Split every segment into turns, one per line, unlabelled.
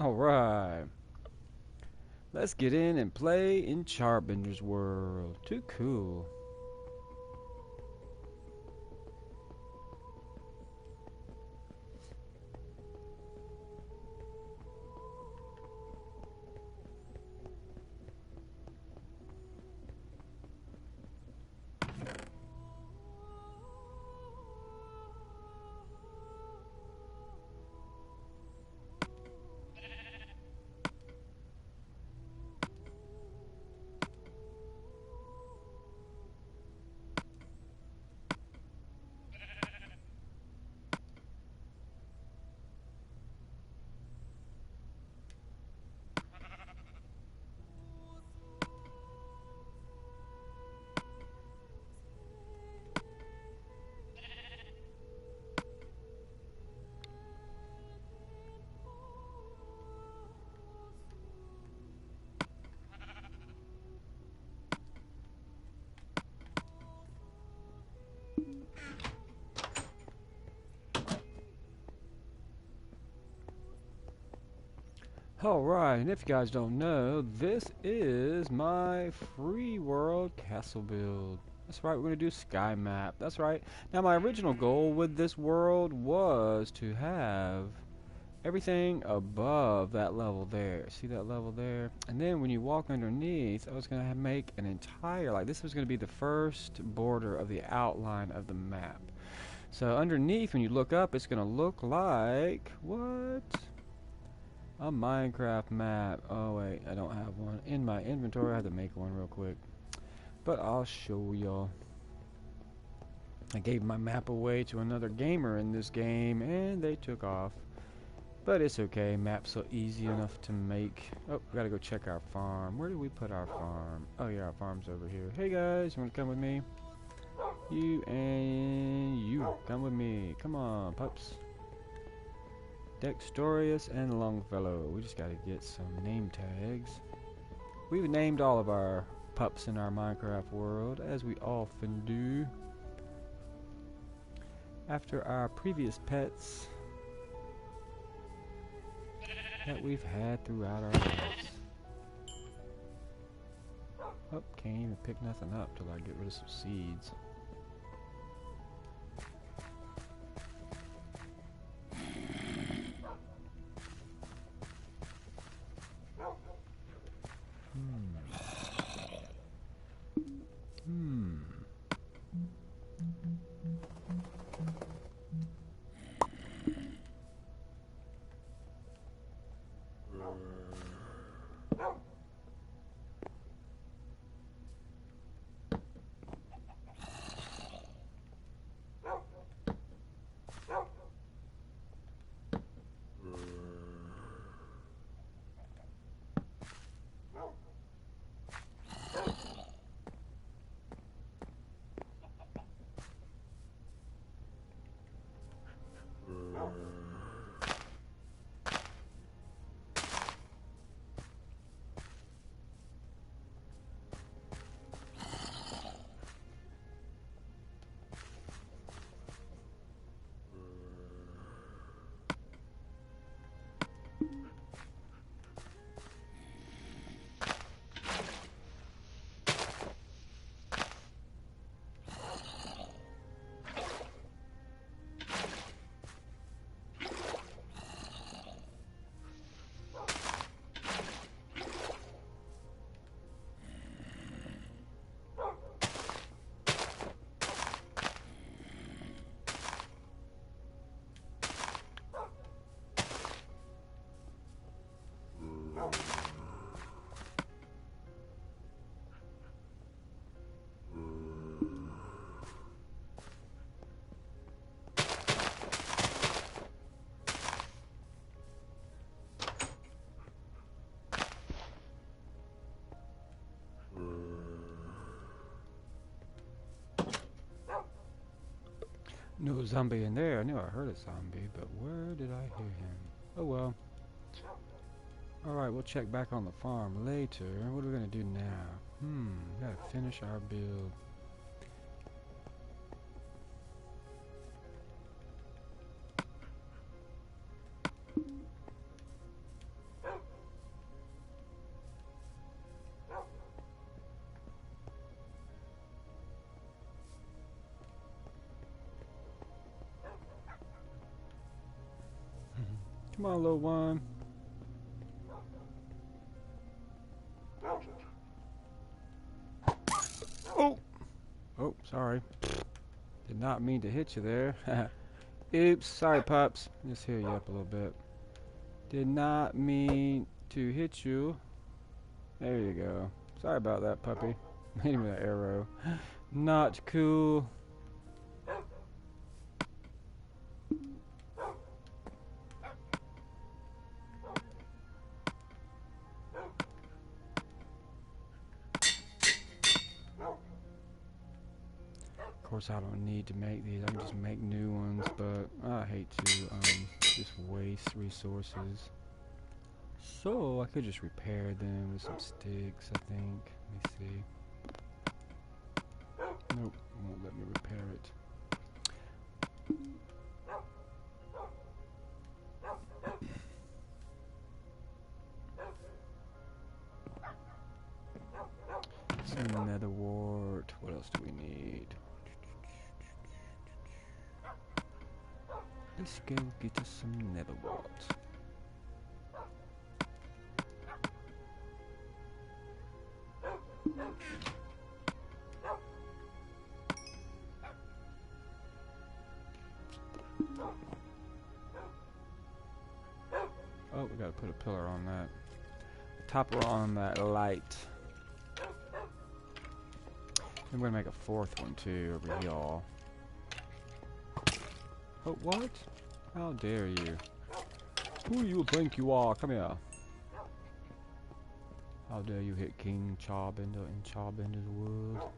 Alright. Let's get in and play in Charbender's world. Too cool. Alright, and if you guys don't know, this is my free world castle build. That's right, we're going to do sky map. That's right. Now my original goal with this world was to have everything above that level there. See that level there? And then when you walk underneath, I was going to make an entire, like this was going to be the first border of the outline of the map. So underneath, when you look up, it's going to look like, what? A Minecraft map. Oh wait, I don't have one in my inventory. I have to make one real quick, but I'll show y'all. I gave my map away to another gamer in this game and they took off, but it's okay. Map's so easy enough to make. Oh, we gotta go check our farm. Where did we put our farm? Oh yeah, our farm's over here. Hey guys, you wanna come with me? You and you come with me. Come on, pups. Dexterious and Longfellow. We just gotta get some name tags. We've named all of our pups in our Minecraft world, as we often do, after our previous pets that we've had throughout our lives. Oh, can't even pick nothing up till I get rid of some seeds. No zombie in there. I knew I heard a zombie, but where did I hear him? Oh well. Alright, we'll check back on the farm later. What are we gonna do now? We gotta finish our build. Come on, little one. Oh! Oh, sorry. Did not mean to hit you there. Oops, sorry, pups. Just heal you up a little bit. Did not mean to hit you. There you go. Sorry about that, puppy. Hit me with that arrow. Not cool. Of course, I don't need to make these. I can just make new ones, but I hate to just waste resources. So I could just repair them with some sticks, I think. Let me see. Nope, won't let me repair it. Some nether wart. What else do we need? Let's go get us some nether wart. Oh, we gotta put a pillar on that. A topper on that light. I'm gonna make a fourth one too over here. Oh, what? How dare you? Who you think you are? Come here. How dare you hit King Charbender in Charbender's world?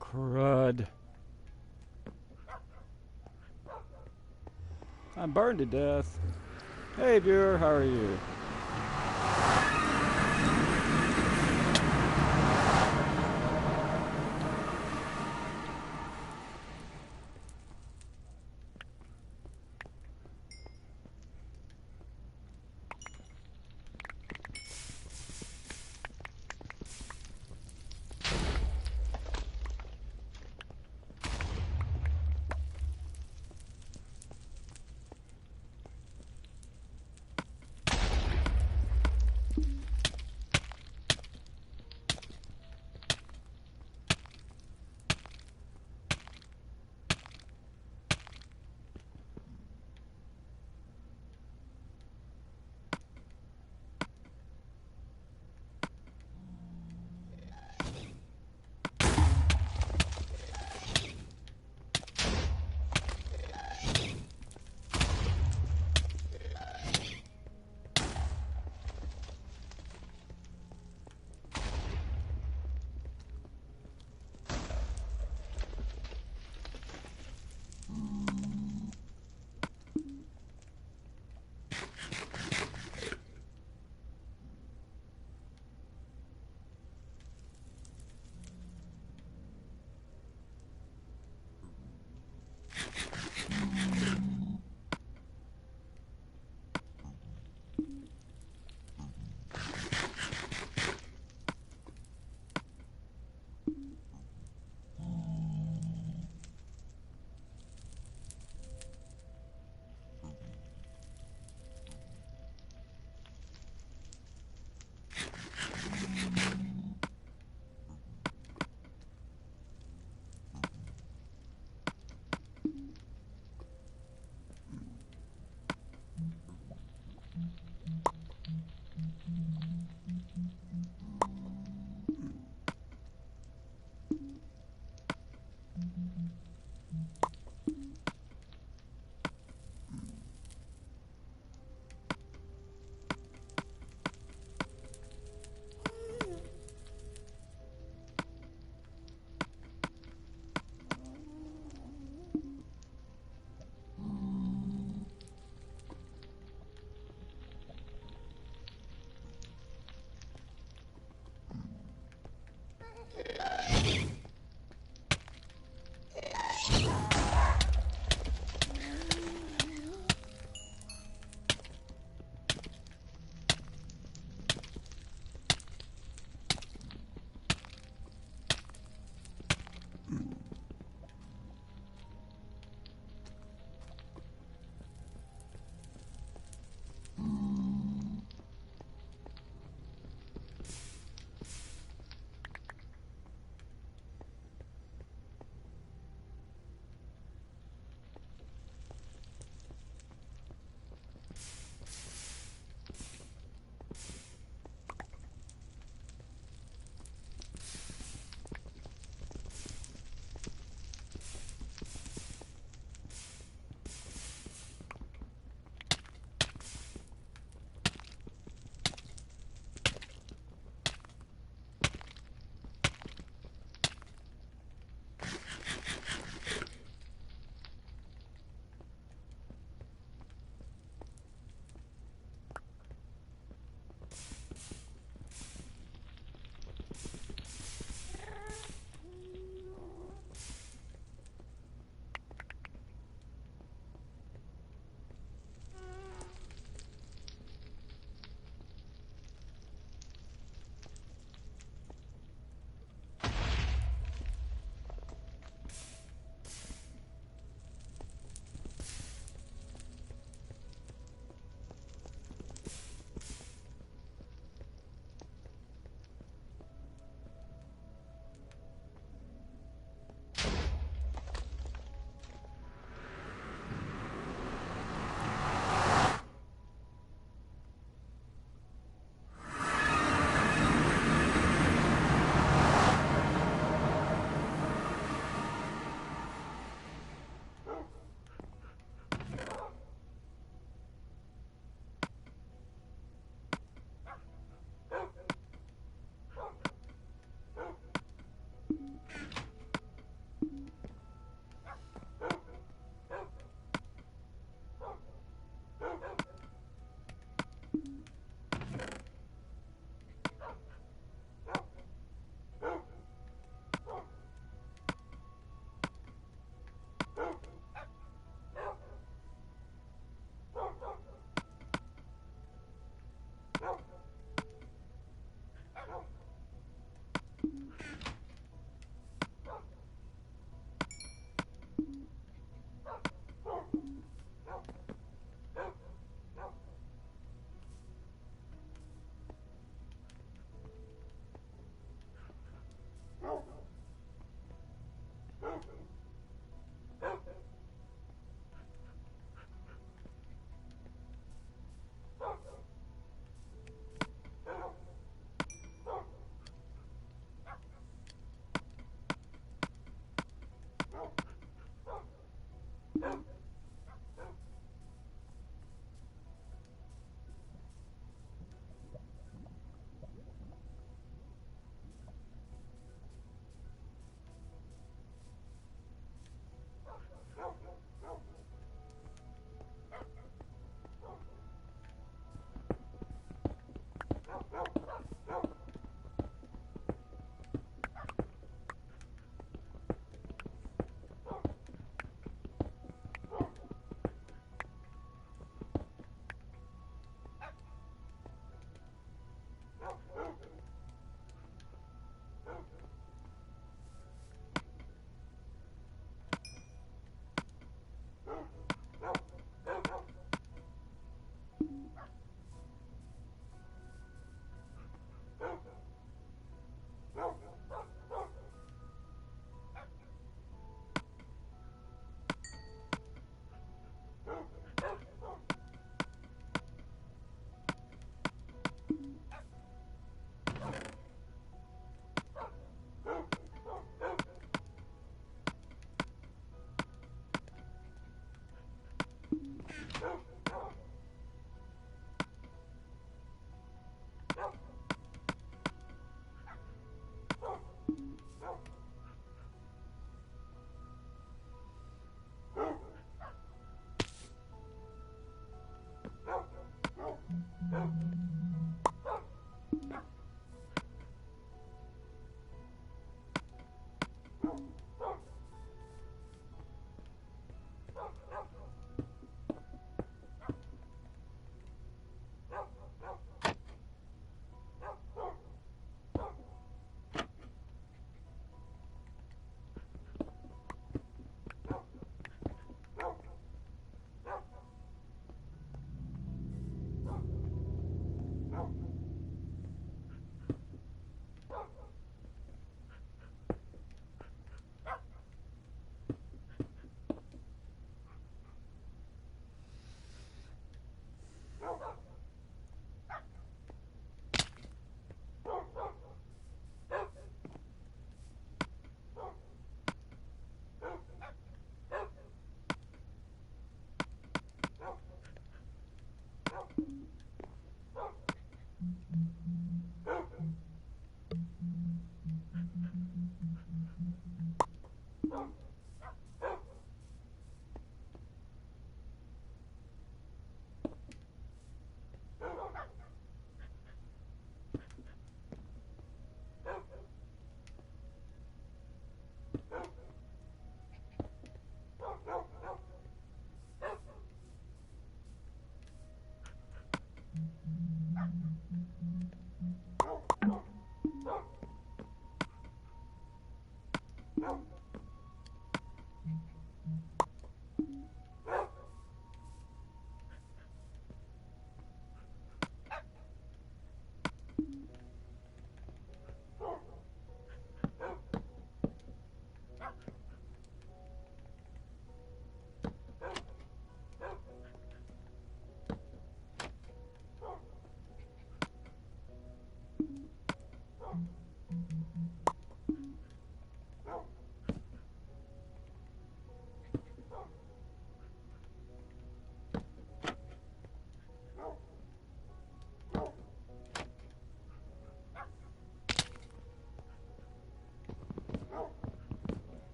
Crud. I'm burned to death. Hey viewer, how are you?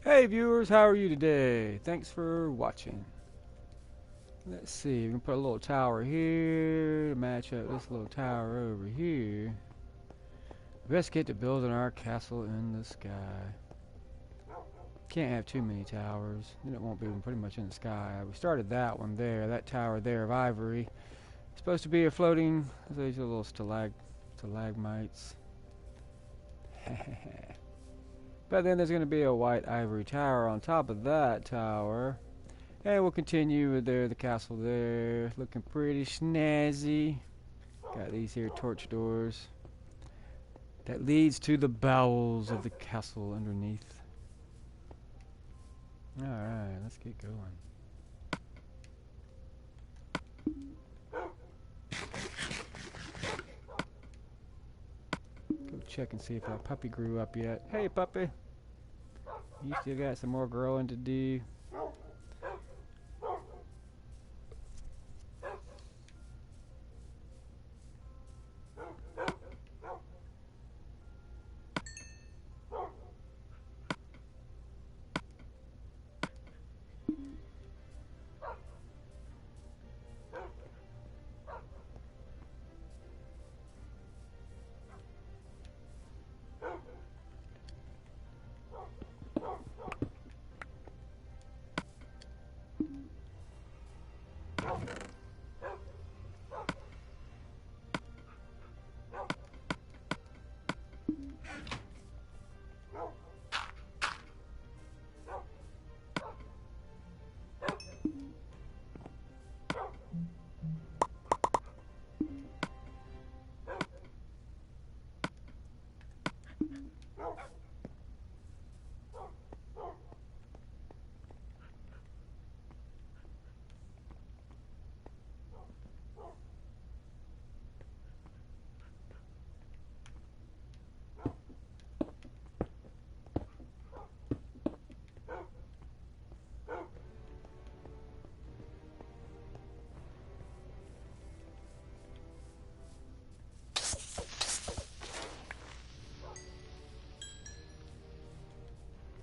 Hey viewers, how are you today? Thanks for watching. Let's see, we can put a little tower here to match up this little tower over here. Let's get to building our castle in the sky. Can't have too many towers, then it won't be pretty much in the sky. We started that one there, that tower there of ivory. It's supposed to be a floating, these are little stalagmites. But then there's going to be a white ivory tower on top of that tower. And we'll continue with the castle there. Looking pretty snazzy. Got these here torch doors. That leads to the bowels of the castle underneath. Alright, let's get going. Go check and see if that puppy grew up yet. Hey puppy! You still got some more growing to do.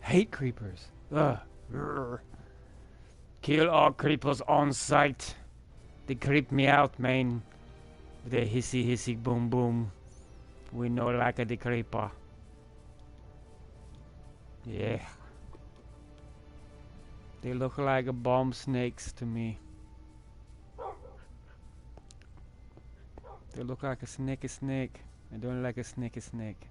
Hate creepers. Ugh. Grr. Kill all creepers on sight. They creep me out, man. With their hissy hissy boom boom. We know like a the creeper. Yeah. They look like a bomb snakes to me. They look like a snake. I don't like a snake.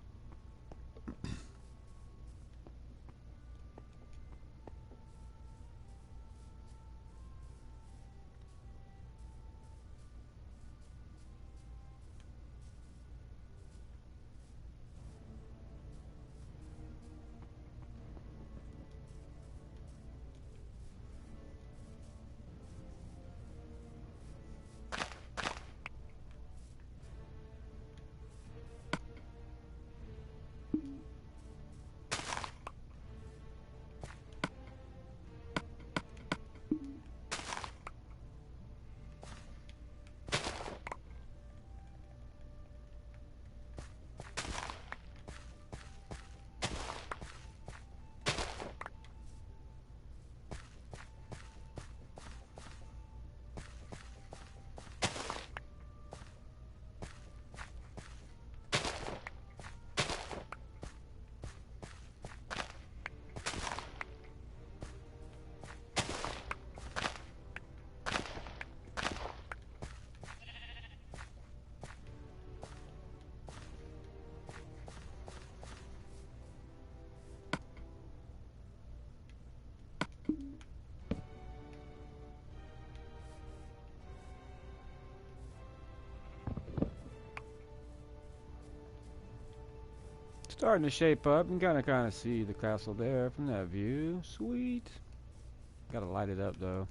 Starting to shape up. You can kind of see the castle there from that view. Sweet. Gotta light it up though.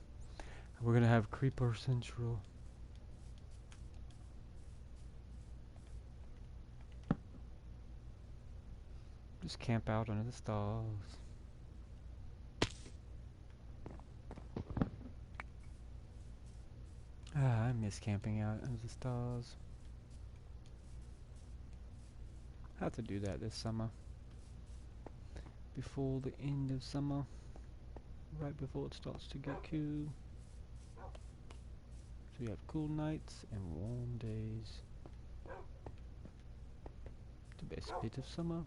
We're gonna have Creeper Central. Just camp out under the stars. Ah, I miss camping out under the stars. Have to do that this summer. Before the end of summer. Right before it starts to get cool. So we have cool nights and warm days. The best bit of summer.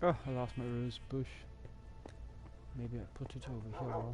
Oh, I lost my rose bush. Maybe I put it over here.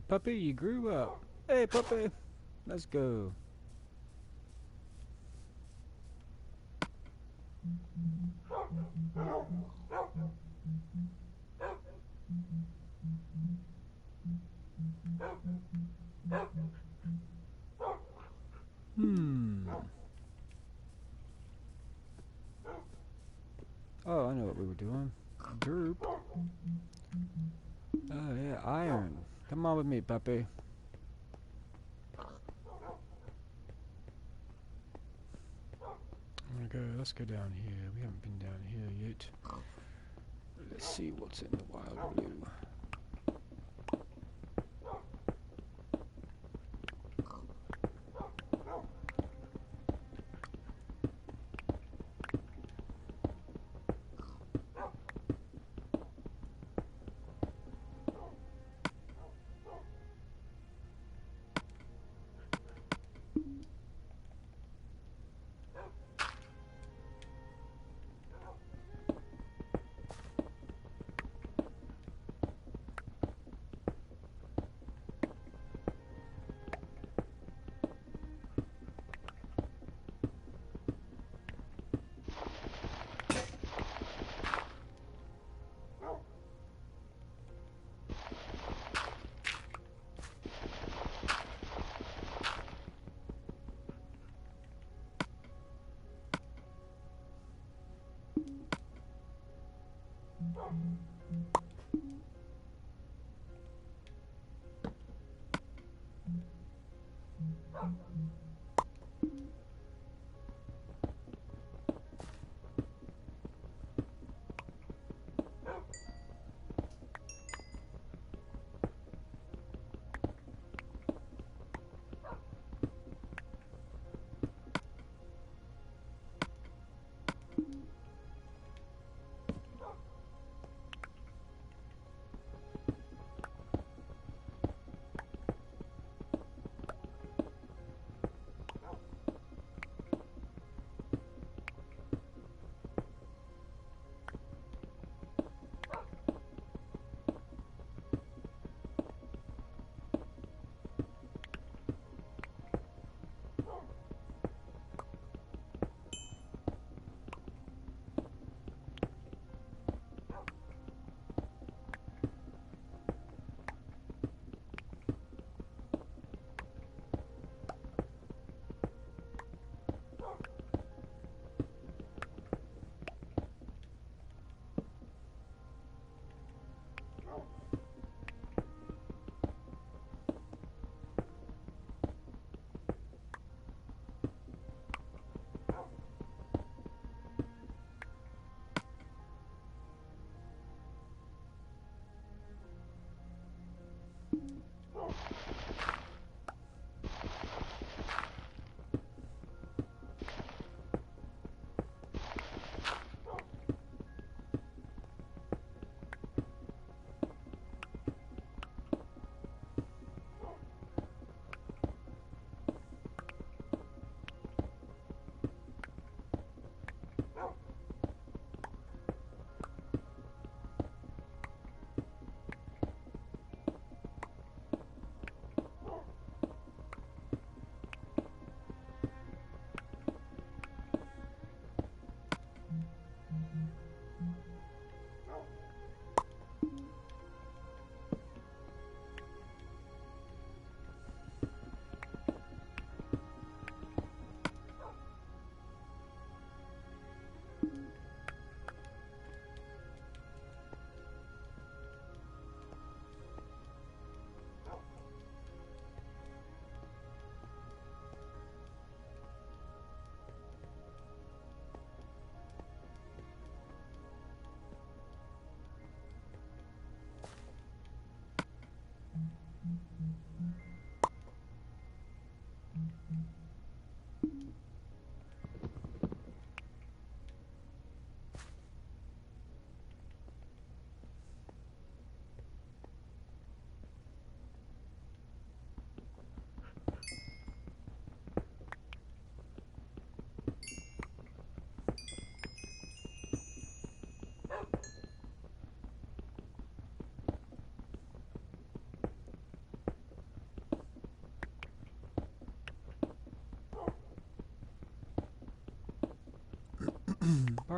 puppy, you grew up. Hey, puppy, let's go. Oh, I know what we were doing. Derp. Oh, yeah, iron. Come on with me, puppy. Let's go down here. We haven't been down here yet. Let's see what's in the wild blue.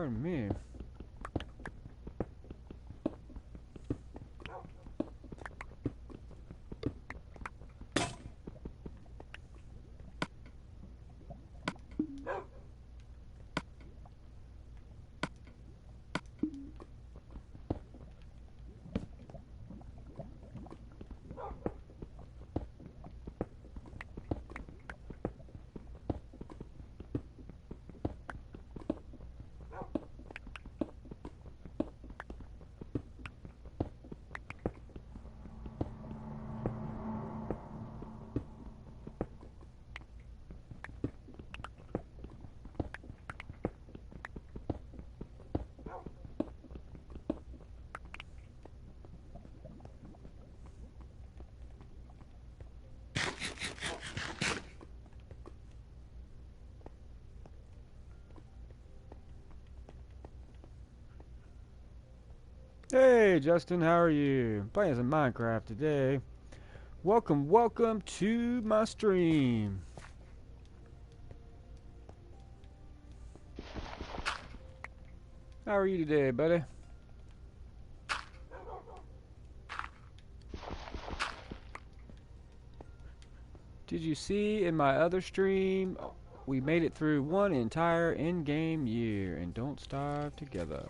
Pardon me. Hey Justin, how are you? Playing some Minecraft today. Welcome to my stream. How are you today, buddy? Did you see in my other stream, we made it through one entire in-game year and don't starve together.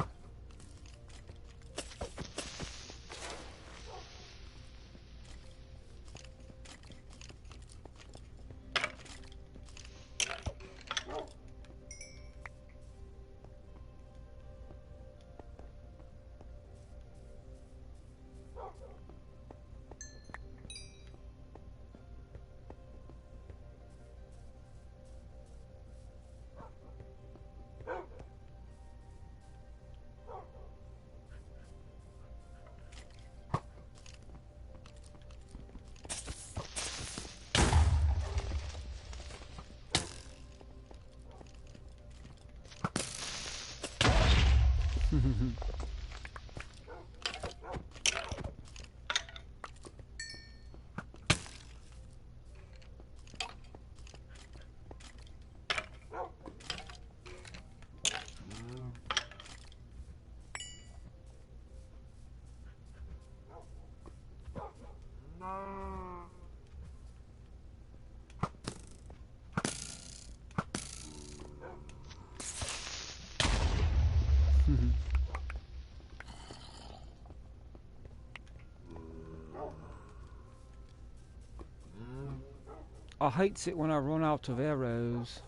I hates it when I run out of arrows.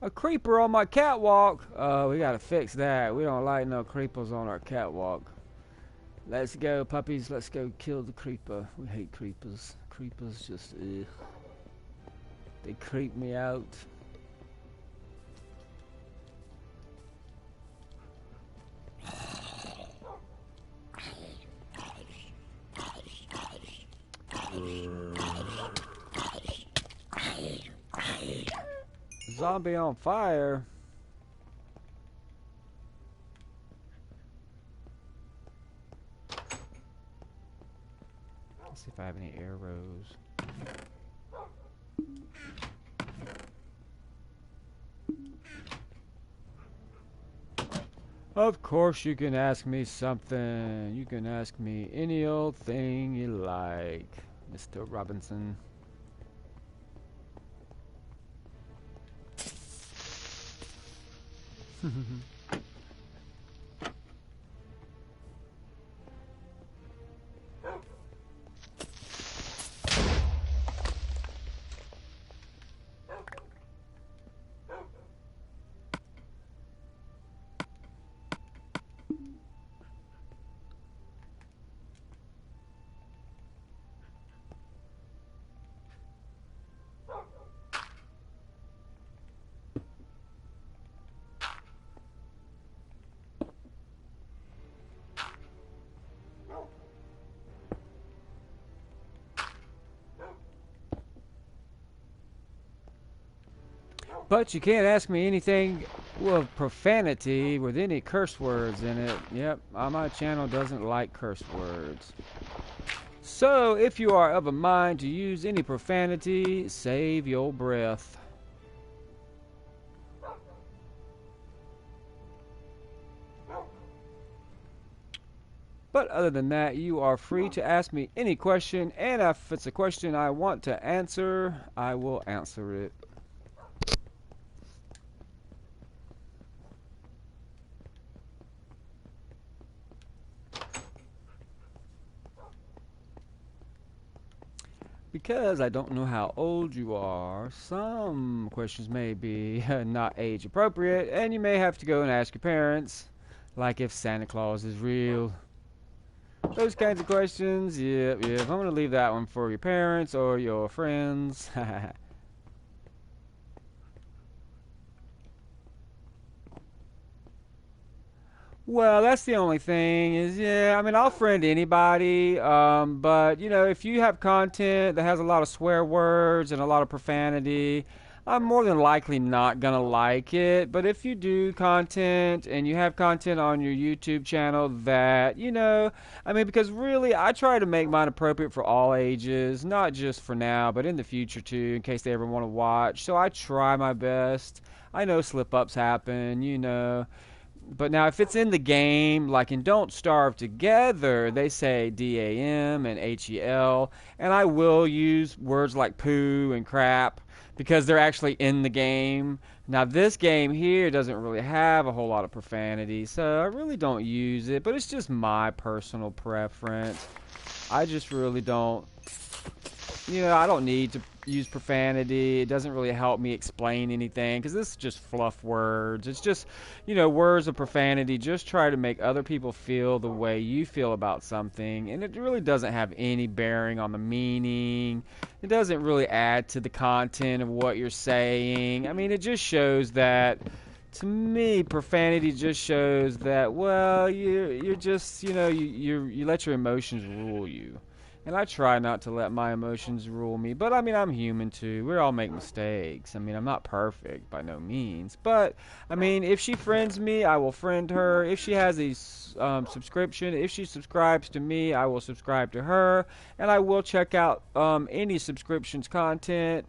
A creeper on my catwalk. We gotta fix that. We don't like no creepers on our catwalk. Let's go, puppies. Let's go kill the creeper. We hate creepers. Creepers just, ugh. They creep me out. Zombie on fire. Let's see if I have any arrows. Of course you can ask me something. You can ask me any old thing you like, Mr. Robinson. But you can't ask me anything with profanity with any curse words in it. Yep, my channel doesn't like curse words. So, if you are of a mind to use any profanity, save your breath. But other than that, you are free to ask me any question, and if it's a question I want to answer, I will answer it. Because I don't know how old you are, some questions may be not age appropriate, and you may have to go and ask your parents, like if Santa Claus is real. Those kinds of questions, yep. I'm going to leave that one for your parents or your friends. Well, that's the only thing is, yeah, I mean, I'll friend anybody, but, you know, if you have content that has a lot of swear words and a lot of profanity, I'm more than likely not going to like it. But if you do content and you have content on your YouTube channel that, you know, I mean, because really, I try to make mine appropriate for all ages, not just for now, but in the future too, in case they ever want to watch. So I try my best. I know slip-ups happen, you know. But now, if it's in the game, like in Don't Starve Together, they say DAM and HEL, and I will use words like poo and crap because they're actually in the game. Now, this game here doesn't really have a whole lot of profanity, so I really don't use it, but it's just my personal preference. I just really don't, you know, I don't need to use profanity. It doesn't really help me explain anything because this is just fluff words. It's just, you know, words of profanity. Just try to make other people feel the way you feel about something, and it really doesn't have any bearing on the meaning. It doesn't really add to the content of what you're saying. I mean, it just shows that, to me, profanity just shows that, well, you're just, you know, you let your emotions rule you. And I try not to let my emotions rule me. But, I mean, I'm human, too. We all make mistakes. I mean, I'm not perfect by no means. But, I mean, if she friends me, I will friend her. If she has a subscription, if she subscribes to me, I will subscribe to her. And I will check out any subscriptions content.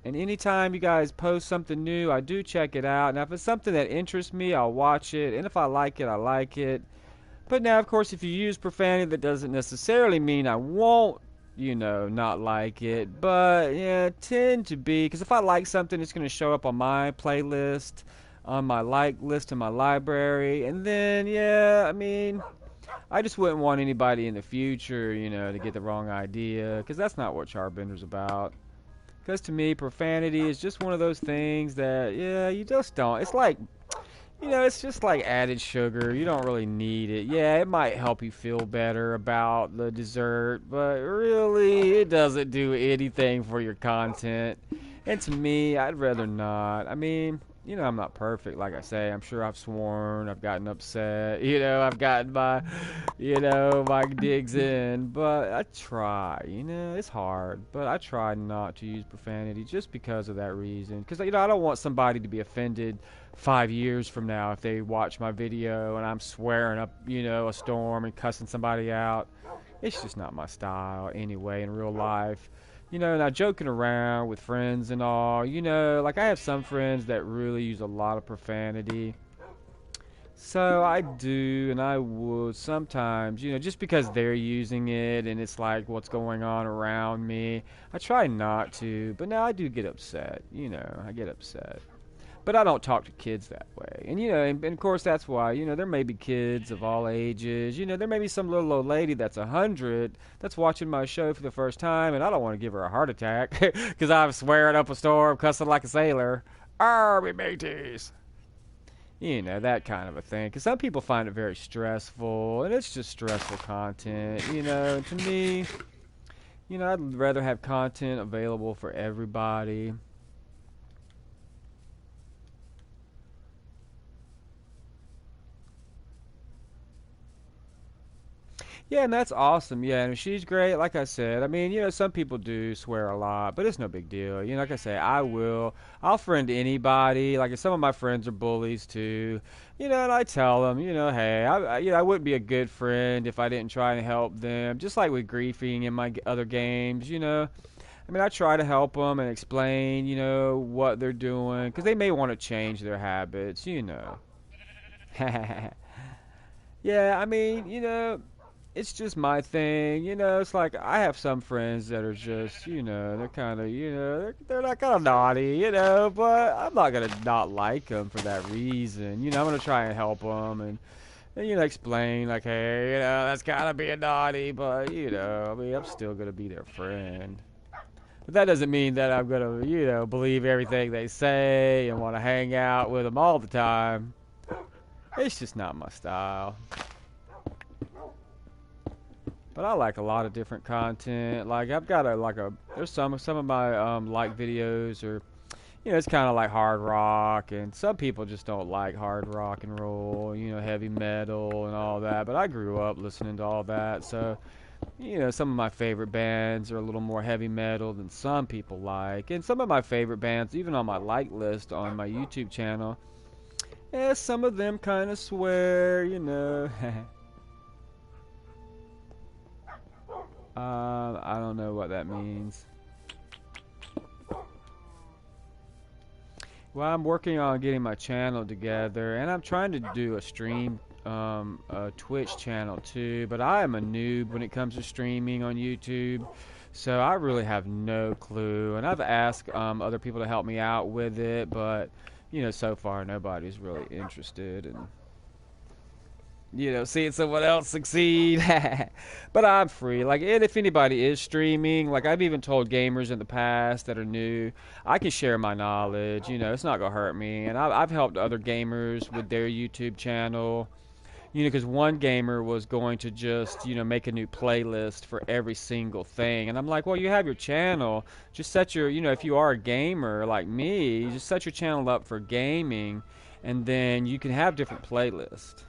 And anytime you guys post something new, I do check it out. Now, if it's something that interests me, I'll watch it. And if I like it, I like it. But now, of course, if you use profanity, that doesn't necessarily mean I won't, you know, not like it. But, yeah, tend to be, because if I like something, it's going to show up on my playlist, on my like list in my library. And then, yeah, I mean, I just wouldn't want anybody in the future, you know, to get the wrong idea, because that's not what Charbender's about. Because to me, profanity is just one of those things that, yeah, you just don't. It's like, you know, it's just like added sugar. You don't really need it. Yeah, it might help you feel better about the dessert, but really, it doesn't do anything for your content. And to me, I'd rather not. I mean, you know, I'm not perfect, like I say. I'm sure I've sworn, I've gotten upset, you know, I've gotten my, you know, my digs in, but I try, you know, it's hard, but I try not to use profanity just because of that reason. Because, you know, I don't want somebody to be offended 5 years from now if they watch my video and I'm swearing up, you know, a storm and cussing somebody out. It's just not my style anyway in real life. Now joking around with friends and all, like I have some friends that really use a lot of profanity. So I do, and I would sometimes, just because they're using it and it's like what's going on around me, I try not to, but now I do get upset, I get upset. But I don't talk to kids that way. And, and of course that's why, there may be kids of all ages. There may be some little old lady that's 100 that's watching my show for the first time, and I don't want to give her a heart attack because I'm swearing up a storm, cussing like a sailor. Army mateys. That kind of a thing. Because some people find it very stressful, and it's just stressful content. And to me, I'd rather have content available for everybody. Yeah, and that's awesome. Yeah, and she's great. Like I said, I mean, some people do swear a lot, but it's no big deal. Like I say, I'll friend anybody. Like if some of my friends are bullies too, and I tell them, hey, I wouldn't be a good friend if I didn't try and help them. Just like with griefing in my other games, I mean, I try to help them and explain, what they're doing, because they may want to change their habits. Yeah, I mean, it's just my thing, it's like I have some friends that are just, they're kind of, they're not kind of naughty, but I'm not gonna not like them for that reason. I'm gonna try and help them and explain like, hey, that's kind of being naughty, but I mean, I'm still gonna be their friend. But that doesn't mean that I'm gonna, believe everything they say and want to hang out with them all the time. It's just not my style. But I like a lot of different content. Like I've got there's some of my like videos are, it's kind of like hard rock, and some people just don't like hard rock and roll, heavy metal and all that. But I grew up listening to all that, so some of my favorite bands are a little more heavy metal than some people like, and some of my favorite bands, even on my like list on my YouTube channel, some of them kind of swear. I don't know what that means. Well, I'm working on getting my channel together, and I'm trying to do a Twitch channel too, but I am a noob when it comes to streaming on YouTube, so I really have no clue, and I've asked other people to help me out with it, but, so far nobody's really interested in seeing someone else succeed. But I'm free. Like, and if anybody is streaming, like I've even told gamers in the past that are new, I can share my knowledge. It's not gonna hurt me. And I've helped other gamers with their YouTube channel. Because one gamer was going to just, make a new playlist for every single thing. And I'm like, well, you have your channel. Just set your, if you are a gamer like me, just set your channel up for gaming, and then you can have different playlists.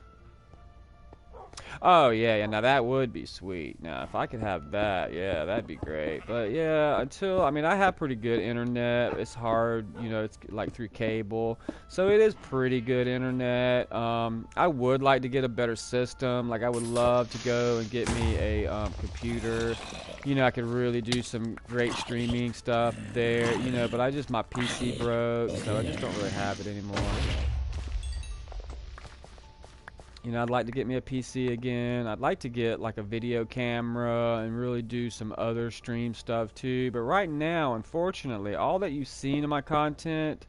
Oh yeah, now that would be sweet. Now if I could have that, yeah, that'd be great. But yeah, I mean, I have pretty good internet. It's hard, it's like through cable, so it is pretty good internet. I would like to get a better system. Like I would love to go and get me a computer. I could really do some great streaming stuff there. But my PC broke, so I just don't really have it anymore. I'd like to get me a PC again. I'd like to get like a video camera and really do some other stream stuff too. But right now, unfortunately, all that you've seen in my content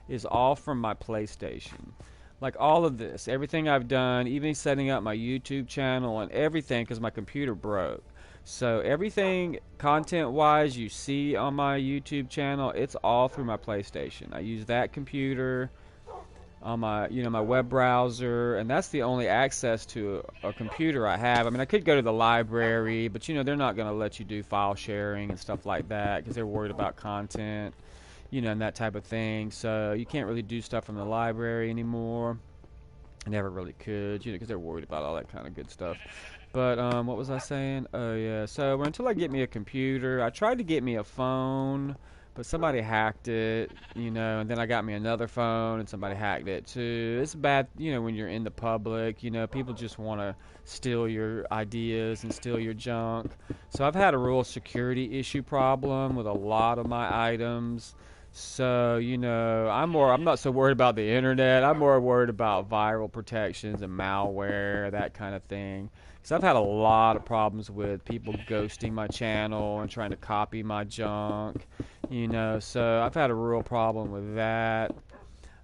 is all from my PlayStation. Like all of this, everything I've done, even setting up my YouTube channel and everything, because my computer broke. So everything content-wise you see on my YouTube channel, it's all through my PlayStation. I use that computer on my my web browser, and that's the only access to a computer I have. I mean, I could go to the library, but they're not going to let you do file sharing and stuff like that because they're worried about content, and that type of thing. So you can't really do stuff from the library anymore. I never really could, because they're worried about all that kind of good stuff. But what was I saying? Oh yeah, so until I get me a computer, I tried to get me a phone, but somebody hacked it, and then I got me another phone and somebody hacked it too. It's bad, when you're in the public, people just want to steal your ideas and steal your junk. So I've had a real security issue problem with a lot of my items. So, I'm not so worried about the internet. I'm more worried about viral protections and malware, that kind of thing. Because I've had a lot of problems with people ghosting my channel and trying to copy my junk, so I've had a real problem with that.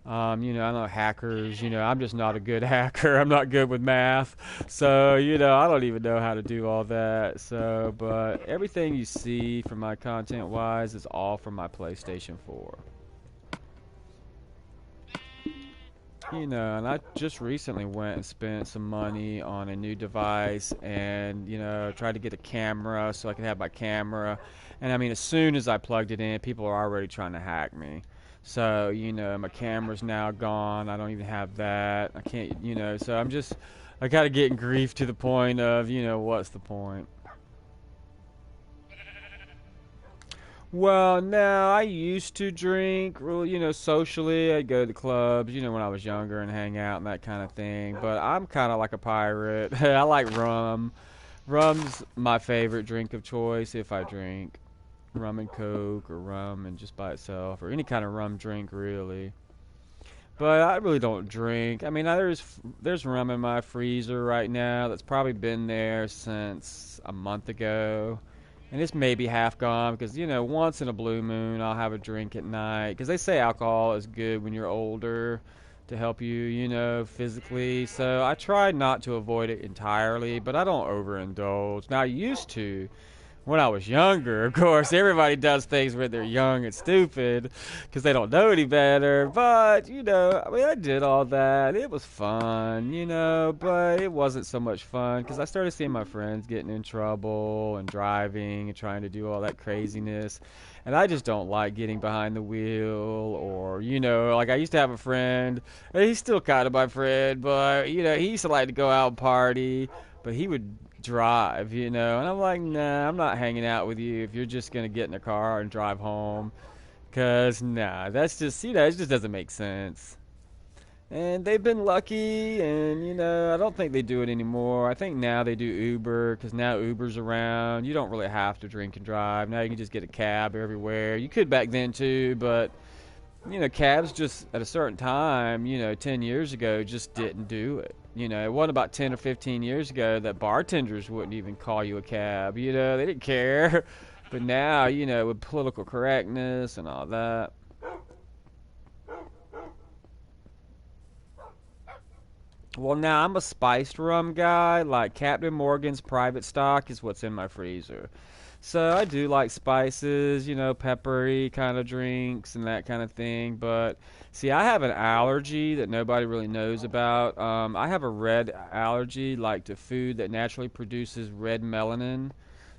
I know hackers, I'm just not a good hacker. I'm not good with math. So, I don't even know how to do all that. So, but everything you see from my content wise is all from my PlayStation 4. And I just recently went and spent some money on a new device and, tried to get a camera so I could have my camera. And I mean, as soon as I plugged it in, people are already trying to hack me. So, my camera's now gone. I don't even have that. I can't, so I got to get grief to the point of, what's the point? Well, no, I used to drink, really, socially. I'd go to the clubs, when I was younger and hang out and that kind of thing. But I'm kind of like a pirate. I like rum. Rum's my favorite drink of choice if I drink. Rum and Coke or rum and just by itself or any kind of rum drink, really. But I really don't drink. I mean, there's rum in my freezer right now that's probably been there since a month ago. And it's maybe half gone because, once in a blue moon I'll have a drink at night. Because they say alcohol is good when you're older to help you, physically. So I try not to avoid it entirely, but I don't overindulge. Now, I used to. When I was younger, of course, everybody does things when they're young and stupid because they don't know any better. But, I mean, I did all that. It was fun, but it wasn't so much fun because I started seeing my friends getting in trouble and driving and trying to do all that craziness. And I just don't like getting behind the wheel or, like I used to have a friend. He's still kind of my friend, but, he used to like to go out and party, but he would drive, and I'm like, nah, I'm not hanging out with you if you're just gonna get in a car and drive home, cause nah, that's just, it just doesn't make sense. And they've been lucky, and I don't think they do it anymore. I think now they do Uber, cause now Uber's around. You don't really have to drink and drive. Now you can just get a cab everywhere. You could back then too, but cabs just at a certain time, 10 years ago, just didn't do it. It wasn't about 10 or 15 years ago that bartenders wouldn't even call you a cab. They didn't care. But now, with political correctness and all that. Well, now I'm a spiced rum guy. Like Captain Morgan's private stock is what's in my freezer. So I do like spices, peppery kind of drinks and that kind of thing. But see, I have an allergy that nobody really knows about. I have a red allergy, like to food that naturally produces red melanin.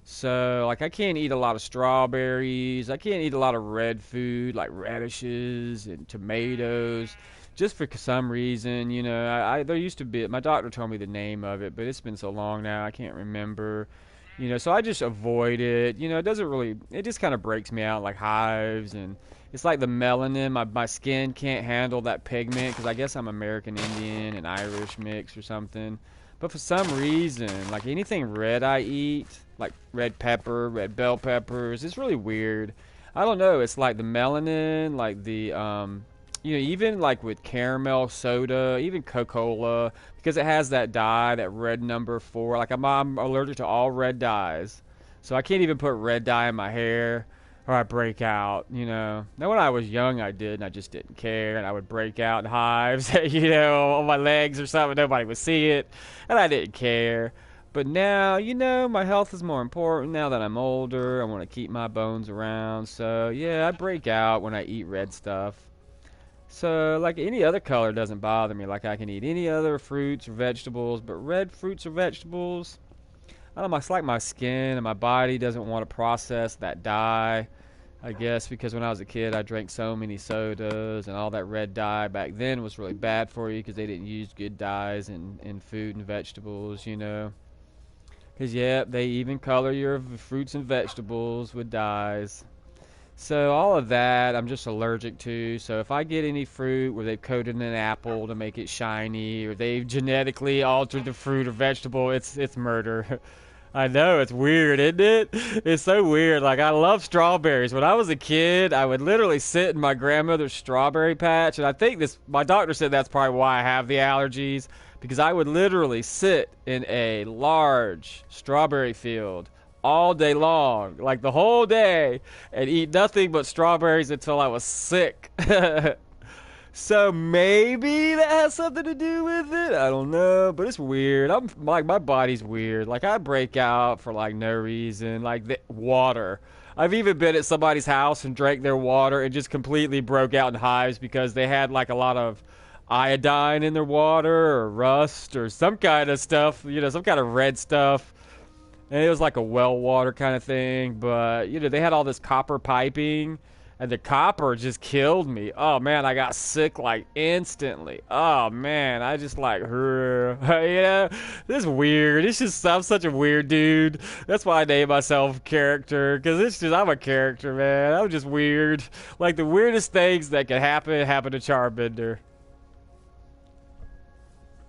So, like, I can't eat a lot of strawberries. I can't eat a lot of red food, like radishes and tomatoes. Just for some reason, there used to be, my doctor told me the name of it, but it's been so long now, I can't remember. So I just avoid it. It doesn't really, it just kind of breaks me out like hives. And it's like the melanin, my skin can't handle that pigment because I guess I'm American Indian and Irish mix or something. But for some reason, like anything red I eat, like red pepper, red bell peppers, it's really weird. I don't know. It's like the melanin, like the, even like with caramel soda, even Coca-Cola, because it has that dye, that red number 4. Like I'm allergic to all red dyes, so I can't even put red dye in my hair, or I break out. Now when I was young, I did, and I just didn't care, and I would break out in hives, on my legs or something. Nobody would see it, and I didn't care. But now, my health is more important now that I'm older. I want to keep my bones around, so yeah, I break out when I eat red stuff. So, like any other color doesn't bother me. Like I can eat any other fruits or vegetables, but red fruits or vegetables, I don't know, it's like my skin and my body doesn't want to process that dye. I guess because when I was a kid, I drank so many sodas and all that red dye back then was really bad for you because they didn't use good dyes in food and vegetables, Because, yeah, they even color your fruits and vegetables with dyes. So all of that I'm just allergic to. So if I get any fruit where they've coated an apple to make it shiny, or they've genetically altered the fruit or vegetable, it's murder. I know, it's weird, isn't it? It's so weird. Like, I love strawberries. When I was a kid, I would literally sit in my grandmother's strawberry patch, and I think my doctor said that's probably why I have the allergies, because I would literally sit in a large strawberry field all day long, like the whole day, and eat nothing but strawberries until I was sick. So maybe that has something to do with it. I don't know, but it's weird. I'm like, my body's weird. Like, I break out for like no reason. Like the water. I've even been at somebody's house and drank their water and just completely broke out in hives because they had like a lot of iodine in their water or rust or some kind of stuff, some kind of red stuff. And it was like a well water kind of thing, but they had all this copper piping, and the copper just killed me. Oh man, I got sick like instantly. Oh man, I just like, this is weird. It's just, I'm such a weird dude. That's why I named myself character, because I'm a character, man. I'm just weird. Like, the weirdest things that could happen to Charbender.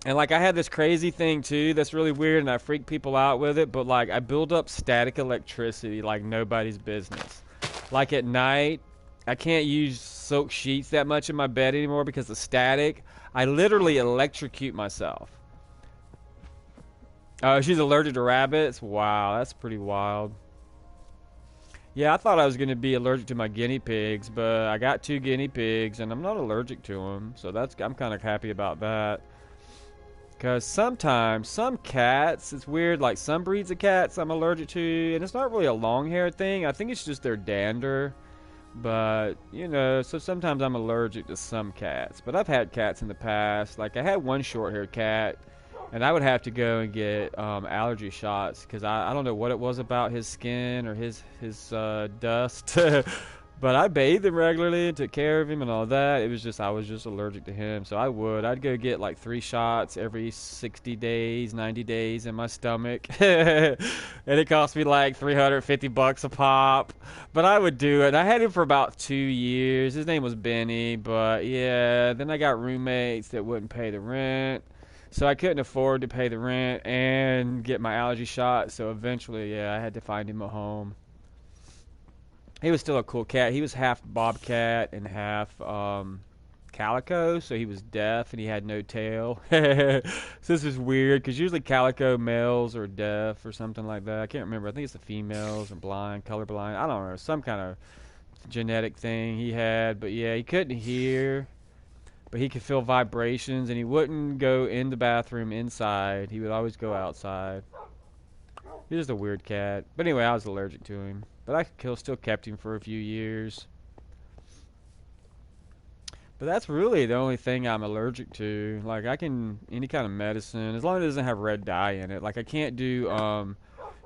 And like, I had this crazy thing too that's really weird, and I freak people out with it, but like, I build up static electricity like nobody's business. Like, at night, I can't use silk sheets that much in my bed anymore because of static. I literally electrocute myself. Oh, she's allergic to rabbits? Wow, that's pretty wild. Yeah, I thought I was going to be allergic to my guinea pigs, but I got 2 guinea pigs, and I'm not allergic to them, so I'm kind of happy about that. Because sometimes, some cats, it's weird, like some breeds of cats I'm allergic to, and it's not really a long-haired thing. I think it's just their dander. But, so sometimes I'm allergic to some cats. But I've had cats in the past. Like, I had one short-haired cat, and I would have to go and get allergy shots because I don't know what it was about his skin or his dust. But I bathed him regularly and took care of him and all that. It was just, I was just allergic to him. So I'd go get like 3 shots every 60 days, 90 days in my stomach. And it cost me like $350 a pop. But I would do it. I had him for about 2 years. His name was Benny. But yeah, then I got roommates that wouldn't pay the rent. So I couldn't afford to pay the rent and get my allergy shot. So eventually, yeah, I had to find him a home. He was still a cool cat. He was half bobcat and half calico, so he was deaf and he had no tail. So this is weird because usually calico males are deaf or something like that. I can't remember. I think it's the females are blind, colorblind. I don't know, some kind of genetic thing he had. But yeah, he couldn't hear, but he could feel vibrations, and he wouldn't go in the bathroom inside. He would always go outside. He was just a weird cat. But anyway, I was allergic to him. But I still kept him for a few years. But that's really the only thing I'm allergic to. Like, any kind of medicine, as long as it doesn't have red dye in it. Like, I can't do,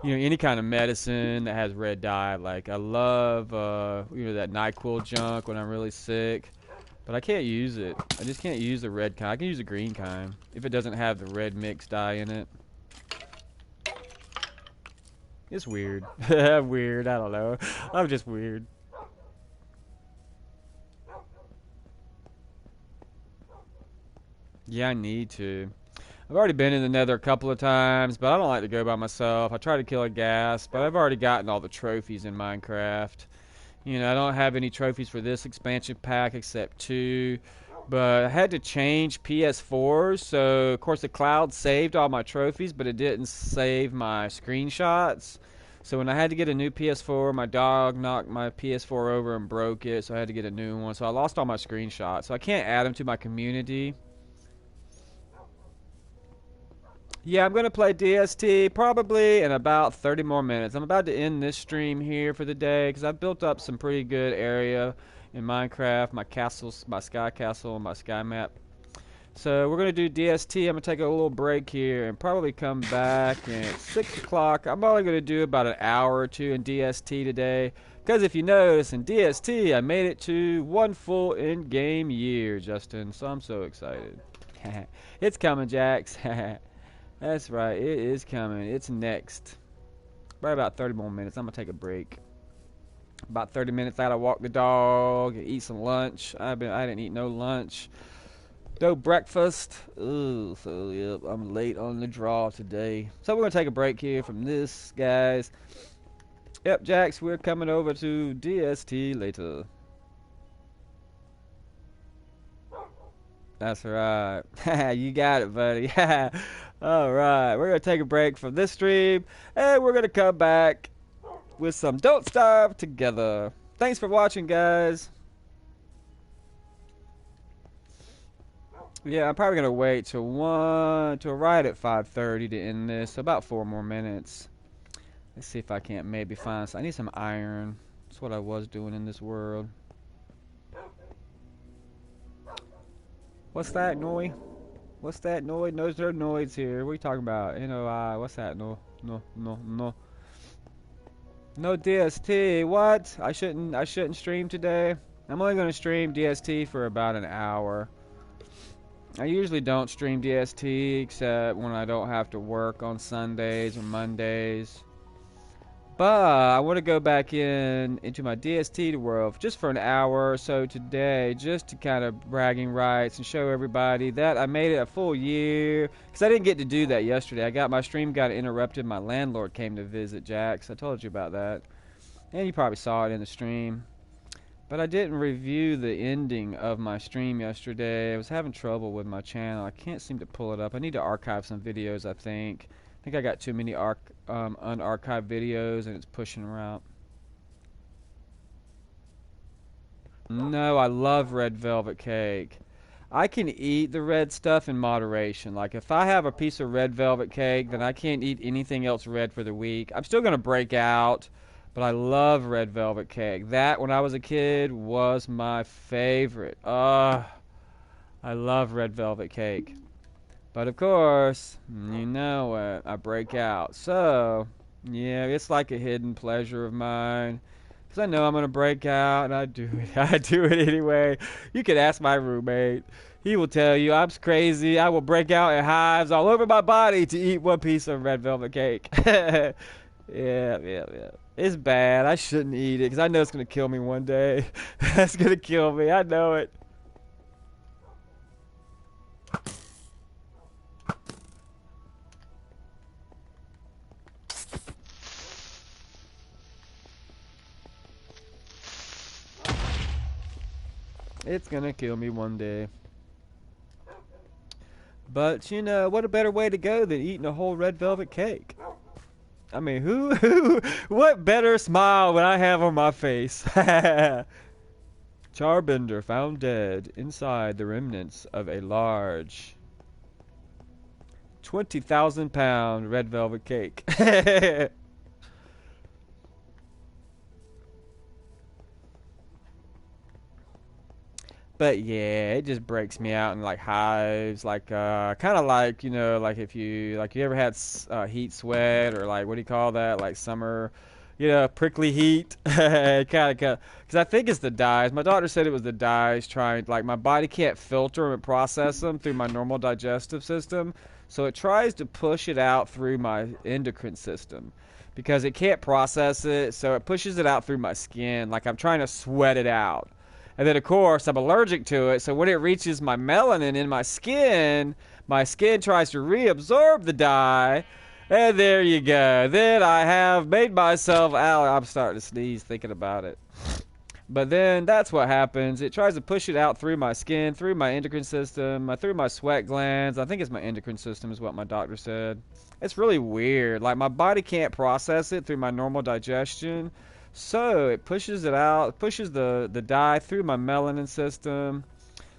any kind of medicine that has red dye. Like, I love, that NyQuil junk when I'm really sick. But I can't use it. I just can't use the red kind. I can use the green kind if it doesn't have the red mixed dye in it. It's weird. I'm weird. I don't know. I'm just weird. Yeah, I need to. I've already been in the Nether a couple of times, but I don't like to go by myself. I try to kill a ghast, but I've already gotten all the trophies in Minecraft. I don't have any trophies for this expansion pack except 2. But I had to change PS4s, so of course the cloud saved all my trophies, but it didn't save my screenshots. So when I had to get a new PS4, my dog knocked my PS4 over and broke it, so I had to get a new one. So I lost all my screenshots, so I can't add them to my community. Yeah, I'm going to play DST probably in about 30 more minutes. I'm about to end this stream here for the day because I've built up some pretty good area in Minecraft, my castles, my sky castle, my sky map. So we're going to do DST. I'm going to take a little break here and probably come back at 6 o'clock. I'm only going to do about an hour or 2 in DST today. Because if you notice, in DST, I made it to 1 full in-game year, Justin. So I'm so excited. It's coming, Jax. That's right. It is coming. It's next. Right about 30 more minutes. I'm going to take a break. About 30 minutes out, I walk the dog, eat some lunch. I didn't eat no lunch. No breakfast. Ooh, so yep, I'm late on the draw today. So we're gonna take a break here from this, guys. Yep, Jax, we're coming over to DST later. That's right. You got it, buddy. Alright, we're gonna take a break from this stream, and we're gonna come back with some Don't Starve together. Thanks for watching, guys. Yeah, I'm probably gonna wait till right at 5:30 to end this. So about 4 more minutes. Let's see if I can't maybe find some. I need some iron. That's what I was doing in this world. What's that, Noi? What's that, Noi? No, there's no noise here. What are you talking about? NOI. What's that? No. No DST. What? I shouldn't stream today. I'm only gonna stream DST for about an hour. I usually don't stream DST except when I don't have to work on Sundays or Mondays. But I want to go back into my DST world just for an hour or so today, just to kind of bragging rights and show everybody that I made it a full year. Because I didn't get to do that yesterday. My stream got interrupted. My landlord came to visit, Jax. I told you about that. And you probably saw it in the stream. But I didn't review the ending of my stream yesterday. I was having trouble with my channel. I can't seem to pull it up. I need to archive some videos, I think. I think I got too many unarchived videos and it's pushing around. No, I love red velvet cake. I can eat the red stuff in moderation. Like if I have a piece of red velvet cake, then I can't eat anything else red for the week. I'm still going to break out, but I love red velvet cake. That, when I was a kid, was my favorite. I love red velvet cake. But of course, you know what, I break out. So, yeah, it's like a hidden pleasure of mine. Because I know I'm going to break out, and I do it. I do it anyway. You can ask my roommate. He will tell you I'm crazy. I will break out in hives all over my body to eat one piece of red velvet cake. Yeah. It's bad. I shouldn't eat it because I know it's going to kill me one day. It's going to kill me. I know it. It's gonna kill me one day. But, you know, what a better way to go than eating a whole red velvet cake? I mean, what better smile would I have on my face? Charbender found dead inside the remnants of a large 20,000-pound red velvet cake. But yeah, it just breaks me out in like hives, like kind of like, you know, like if you ever had heat sweat, or like, what do you call that, like summer, you know, prickly heat. Kind of, because I think it's the dyes. My doctor said it was the dyes trying, like, my body can't filter and process them through my normal digestive system, so it tries to push it out through my endocrine system because it can't process it, so it pushes it out through my skin, like I'm trying to sweat it out. And then, of course, I'm allergic to it, so when it reaches my melanin in my skin tries to reabsorb the dye, and there you go. Then I have made myself out. I'm starting to sneeze thinking about it. But then that's what happens. It tries to push it out through my skin, through my endocrine system, through my sweat glands. I think it's my endocrine system is what my doctor said. It's really weird. Like, my body can't process it through my normal digestion. So it pushes it out, pushes the dye through my melanin system,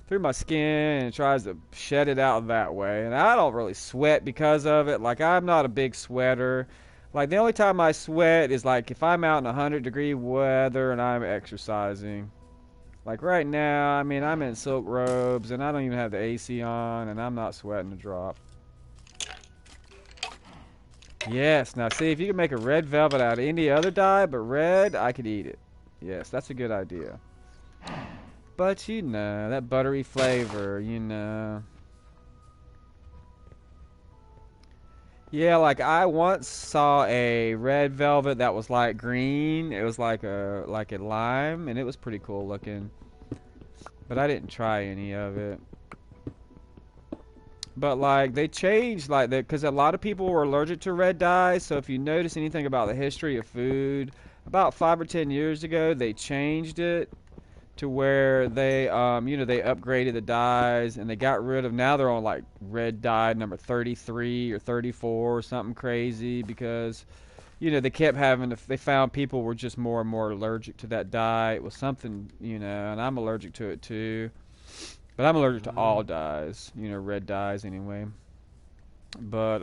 through my skin, and it tries to shed it out that way. And I don't really sweat because of it. Like, I'm not a big sweater. Like, the only time I sweat is like if I'm out in 100-degree weather and I'm exercising. Like right now, I mean, I'm in silk robes and I don't even have the AC on, and I'm not sweating a drop. Yes, now see, if you can make a red velvet out of any other dye but red, I could eat it. Yes, that's a good idea. But, you know, that buttery flavor, you know. Yeah, like I once saw a red velvet that was like green. It was like a lime, and it was pretty cool looking. But I didn't try any of it. But like they changed like that because a lot of people were allergic to red dye. So if you notice anything about the history of food, about 5 or 10 years ago, they changed it to where they they upgraded the dyes and they got rid of, now they're on like red dye number 33 or 34 or something crazy because they kept having to, they found people were just more and more allergic to that dye. It was something, and I'm allergic to it too. But I'm allergic to all dyes, red dyes anyway. But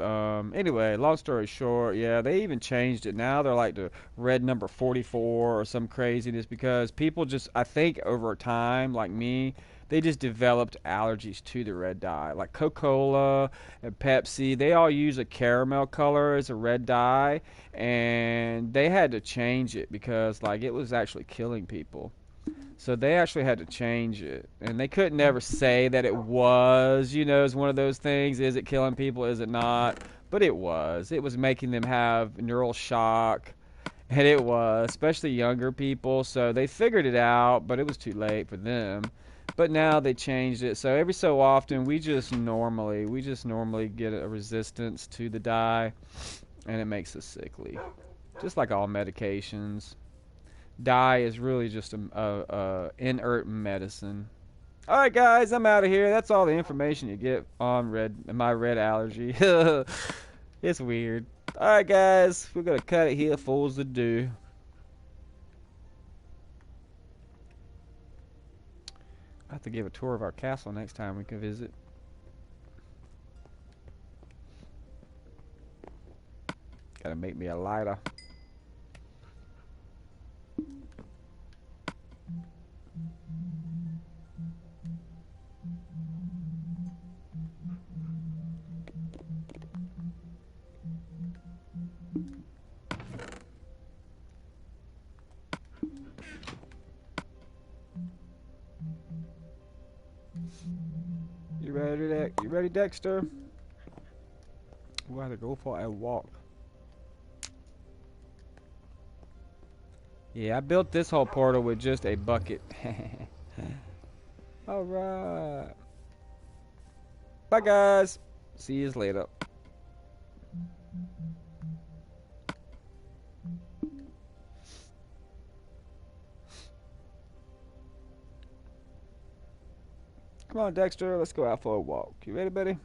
anyway, long story short, yeah, they even changed it. Now they're like the red number 44 or some craziness because people just, I think over time, like me, they just developed allergies to the red dye. Like Coca-Cola and Pepsi, they all use a caramel color as a red dye, and they had to change it because like it was actually killing people. So they actually had to change it. And they couldn't ever say that it was, it's one of those things. Is it killing people? Is it not? But it was. It was making them have neural shock. And it was, especially younger people. So they figured it out, but it was too late for them. But now they changed it. So every so often, we just normally get a resistance to the dye. And it makes us sickly. Just like all medications. Dye is really just a inert medicine. All right, guys, I'm out of here. That's all the information you get on my red allergy. It's weird. All right, guys, we're gonna cut it here. Fools to do. I have to give a tour of our castle next time we can visit. Gotta make me a lighter. You ready, Dexter? We'll have to go for a walk. Yeah, I built this whole portal with just a bucket. Alright. Bye, guys. See you later. Come on, Dexter. Let's go out for a walk. You ready, buddy?